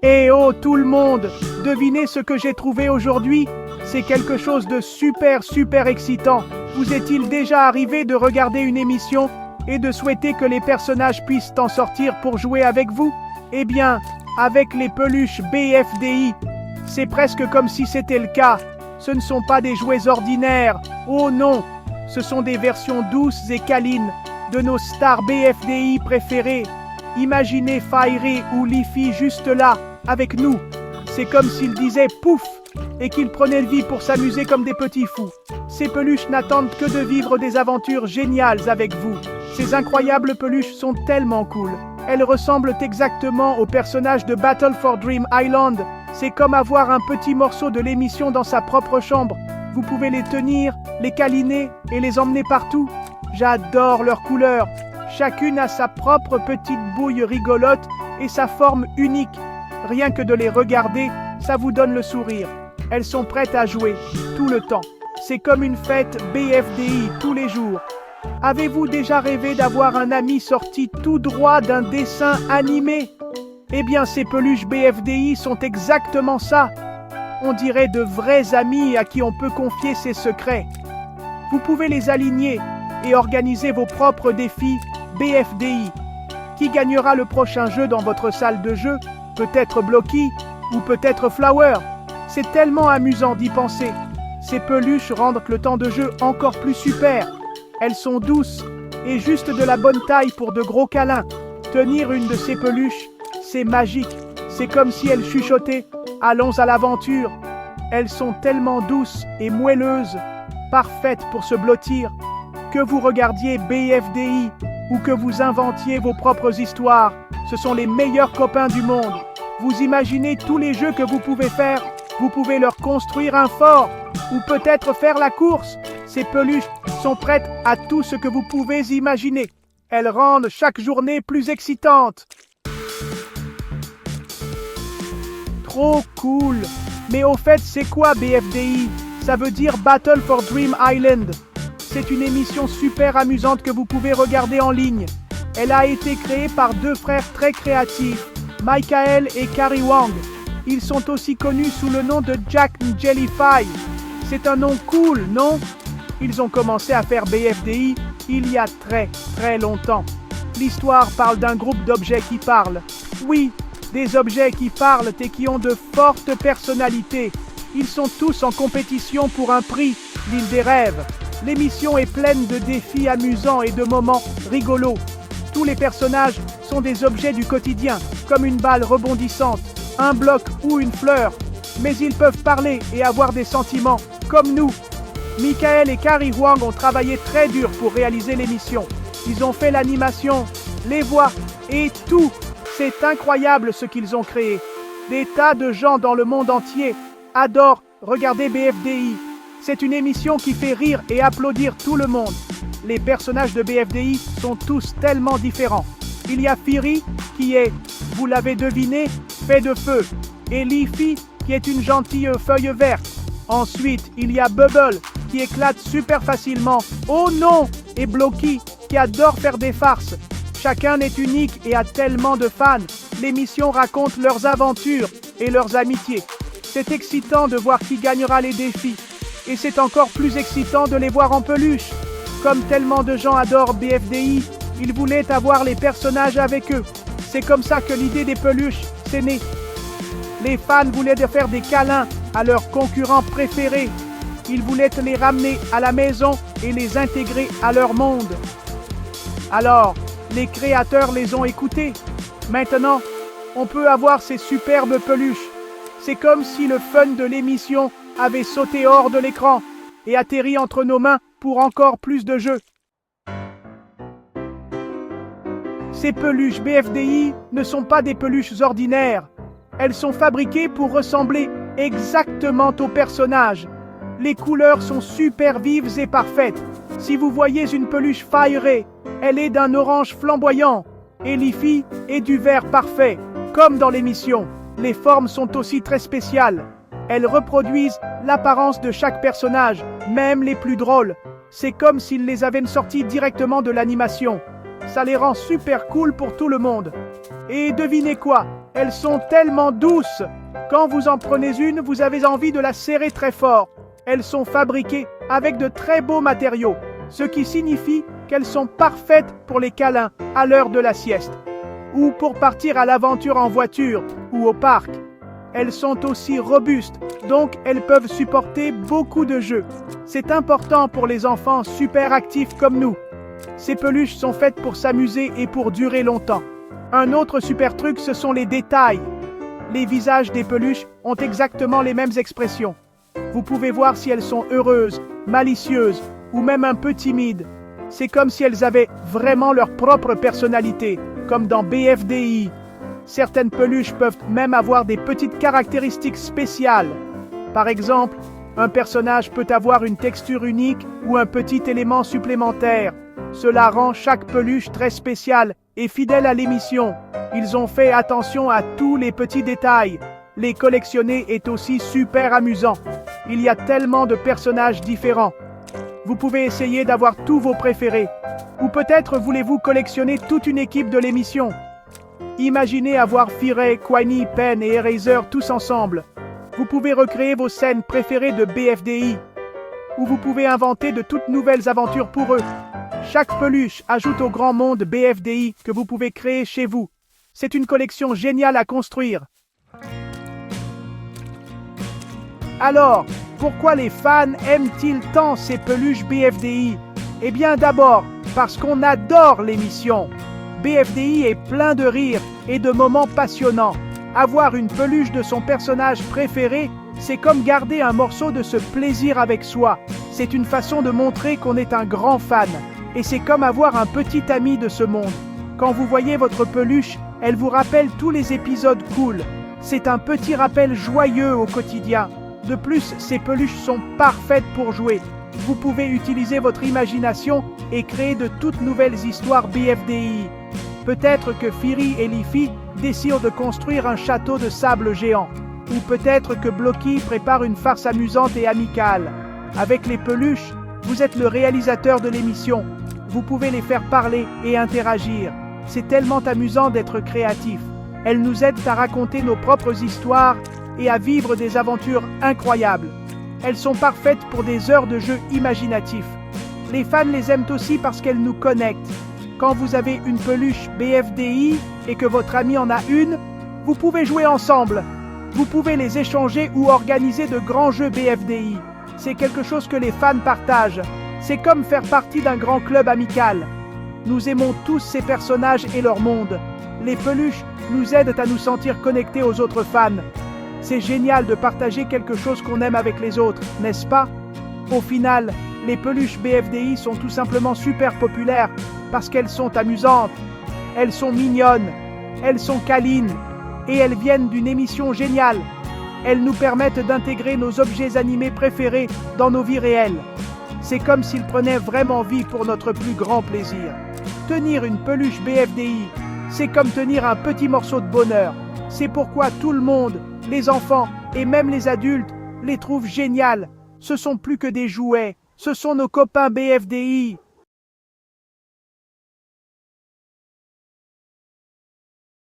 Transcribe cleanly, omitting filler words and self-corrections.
Eh oh tout le monde, devinez ce que j'ai trouvé aujourd'hui? C'est quelque chose de super excitant. Vous est-il déjà arrivé de regarder une émission et de souhaiter que les personnages puissent en sortir pour jouer avec vous? Eh bien, avec les peluches BFDI, c'est presque comme si c'était le cas. Ce ne sont pas des jouets ordinaires, oh non, ce sont des versions douces et câlines de nos stars BFDI préférées. Imaginez Fiery ou Leafy juste là, avec nous. C'est comme s'ils disaient pouf et qu'ils prenaient vie pour s'amuser comme des petits fous. Ces peluches n'attendent que de vivre des aventures géniales avec vous. Ces incroyables peluches sont tellement cool. Elles ressemblent exactement aux personnages de Battle for Dream Island. C'est comme avoir un petit morceau de l'émission dans sa propre chambre. Vous pouvez les tenir, les câliner et les emmener partout. J'adore leurs couleurs. Chacune a sa propre petite bouille rigolote et sa forme unique. Rien que de les regarder, ça vous donne le sourire. Elles sont prêtes à jouer, tout le temps. C'est comme une fête BFDI tous les jours. Avez-vous déjà rêvé d'avoir un ami sorti tout droit d'un dessin animé? Eh bien, ces peluches BFDI sont exactement ça. On dirait de vrais amis à qui on peut confier ses secrets. Vous pouvez les aligner et organiser vos propres défis BFDI. Qui gagnera le prochain jeu dans votre salle de jeu? Peut-être Blocky ou peut-être Flower. C'est tellement amusant d'y penser. Ces peluches rendent le temps de jeu encore plus super. Elles sont douces et juste de la bonne taille pour de gros câlins. Tenir une de ces peluches, c'est magique. C'est comme si elles chuchotaient « Allons à l'aventure ». Elles sont tellement douces et moelleuses, parfaites pour se blottir. Que vous regardiez BFDI ou que vous inventiez vos propres histoires, ce sont les meilleurs copains du monde. Vous imaginez tous les jeux que vous pouvez faire. Vous pouvez leur construire un fort ou peut-être faire la course. Ces peluches sont prêtes à tout ce que vous pouvez imaginer. Elles rendent chaque journée plus excitante. Trop cool! Mais au fait, c'est quoi BFDI? Ça veut dire Battle for Dream Island. C'est une émission super amusante que vous pouvez regarder en ligne. Elle a été créée par deux frères très créatifs, Michael et Carrie Wang. Ils sont aussi connus sous le nom de Jack and Jellyfy. C'est un nom cool, non? Ils ont commencé à faire BFDI il y a très longtemps. L'histoire parle d'un groupe d'objets qui parlent. Oui, des objets qui parlent et qui ont de fortes personnalités. Ils sont tous en compétition pour un prix, l'île des rêves. L'émission est pleine de défis amusants et de moments rigolos. Tous les personnages sont des objets du quotidien, comme une balle rebondissante, un bloc ou une fleur. Mais ils peuvent parler et avoir des sentiments, comme nous. Michael et Carrie Wang ont travaillé très dur pour réaliser l'émission. Ils ont fait l'animation, les voix et tout. C'est incroyable ce qu'ils ont créé. Des tas de gens dans le monde entier adorent regarder BFDI. C'est une émission qui fait rire et applaudir tout le monde. Les personnages de BFDI sont tous tellement différents. Il y a Fiery, qui est, vous l'avez deviné, fait de feu, et Leafy, qui est une gentille feuille verte. Ensuite, il y a Bubble, qui éclate super facilement. Oh non! Et Blocky, qui adore faire des farces. Chacun est unique et a tellement de fans. L'émission raconte leurs aventures et leurs amitiés. C'est excitant de voir qui gagnera les défis. Et c'est encore plus excitant de les voir en peluche. Comme tellement de gens adorent BFDI, ils voulaient avoir les personnages avec eux. C'est comme ça que l'idée des peluches s'est née. Les fans voulaient faire des câlins à leurs concurrents préférés. Ils voulaient les ramener à la maison et les intégrer à leur monde. Alors, les créateurs les ont écoutés. Maintenant, on peut avoir ces superbes peluches. C'est comme si le fun de l'émission avait sauté hors de l'écran et atterri entre nos mains pour encore plus de jeux. Ces peluches BFDI ne sont pas des peluches ordinaires. Elles sont fabriquées pour ressembler exactement aux personnages. Les couleurs sont super vives et parfaites. Si vous voyez une peluche Fiery, elle est d'un orange flamboyant. Et Leafy est du vert parfait, comme dans l'émission. Les formes sont aussi très spéciales. Elles reproduisent l'apparence de chaque personnage, même les plus drôles. C'est comme s'ils les avaient sortis directement de l'animation. Ça les rend super cool pour tout le monde. Et devinez quoi? Elles sont tellement douces. Quand vous en prenez une, vous avez envie de la serrer très fort. Elles sont fabriquées avec de très beaux matériaux, ce qui signifie qu'elles sont parfaites pour les câlins à l'heure de la sieste, ou pour partir à l'aventure en voiture ou au parc. Elles sont aussi robustes, donc elles peuvent supporter beaucoup de jeux. C'est important pour les enfants super actifs comme nous. Ces peluches sont faites pour s'amuser et pour durer longtemps. Un autre super truc, ce sont les détails. Les visages des peluches ont exactement les mêmes expressions. Vous pouvez voir si elles sont heureuses, malicieuses ou même un peu timides. C'est comme si elles avaient vraiment leur propre personnalité, comme dans BFDI. Certaines peluches peuvent même avoir des petites caractéristiques spéciales. Par exemple, un personnage peut avoir une texture unique ou un petit élément supplémentaire. Cela rend chaque peluche très spéciale et fidèle à l'émission. Ils ont fait attention à tous les petits détails. Les collectionner est aussi super amusant. Il y a tellement de personnages différents. Vous pouvez essayer d'avoir tous vos préférés. Ou peut-être voulez-vous collectionner toute une équipe de l'émission. Imaginez avoir Firet, Quiny, Pen et Eraser tous ensemble. Vous pouvez recréer vos scènes préférées de BFDI. Ou vous pouvez inventer de toutes nouvelles aventures pour eux. Chaque peluche ajoute au grand monde BFDI que vous pouvez créer chez vous. C'est une collection géniale à construire. Alors, pourquoi les fans aiment-ils tant ces peluches BFDI? Eh bien d'abord, parce qu'on adore l'émission. BFDI est plein de rires et de moments passionnants. Avoir une peluche de son personnage préféré, c'est comme garder un morceau de ce plaisir avec soi. C'est une façon de montrer qu'on est un grand fan. Et c'est comme avoir un petit ami de ce monde. Quand vous voyez votre peluche, elle vous rappelle tous les épisodes cool. C'est un petit rappel joyeux au quotidien. De plus, ces peluches sont parfaites pour jouer. Vous pouvez utiliser votre imagination et créer de toutes nouvelles histoires BFDI. Peut-être que Firi et Liffy décident de construire un château de sable géant. Ou peut-être que Blocky prépare une farce amusante et amicale. Avec les peluches, vous êtes le réalisateur de l'émission. Vous pouvez les faire parler et interagir. C'est tellement amusant d'être créatif. Elles nous aident à raconter nos propres histoires et à vivre des aventures incroyables. Elles sont parfaites pour des heures de jeu imaginatifs. Les fans les aiment aussi parce qu'elles nous connectent. Quand vous avez une peluche BFDI et que votre ami en a une, vous pouvez jouer ensemble. Vous pouvez les échanger ou organiser de grands jeux BFDI. C'est quelque chose que les fans partagent. C'est comme faire partie d'un grand club amical. Nous aimons tous ces personnages et leur monde. Les peluches nous aident à nous sentir connectés aux autres fans. C'est génial de partager quelque chose qu'on aime avec les autres, n'est-ce pas? Au final, les peluches BFDI sont tout simplement super populaires parce qu'elles sont amusantes, elles sont mignonnes, elles sont câlines et elles viennent d'une émission géniale. Elles nous permettent d'intégrer nos objets animés préférés dans nos vies réelles. C'est comme s'ils prenaient vraiment vie pour notre plus grand plaisir. Tenir une peluche BFDI, c'est comme tenir un petit morceau de bonheur. C'est pourquoi tout le monde, les enfants et même les adultes, les trouvent géniales. Ce sont plus que des jouets, ce sont nos copains BFDI.